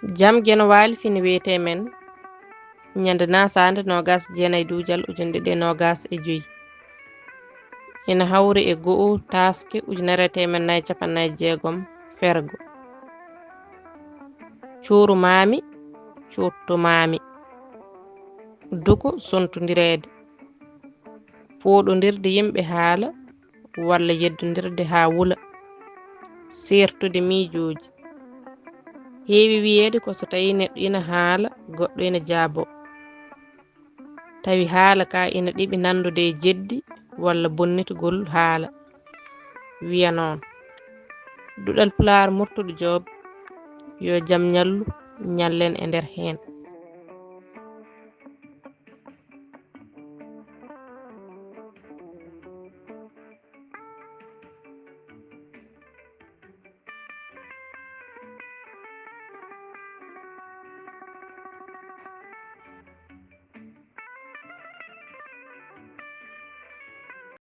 Jam geno waali fini wiyete men ñande nasande nogas jeenay duujal ujunde ɗe nogas e joyi ina hawri e go'o taske ujunere temen nay capannay jeegom fergo cuuru maami cuurtu maami duko sontondirede fooɗondirde yimɓe haala walla yeddondirde haa wula sertude miijoji heewi wiyeede ko so tawi neɗɗo ina haala goɗɗo ina jaabo tawi haala ka ina ɗiɓi nandude e jeddi walla bonnitugol haala wiya noon duɗal pulaar murtuɗo joob yo jam ñallu ñallen e nder heen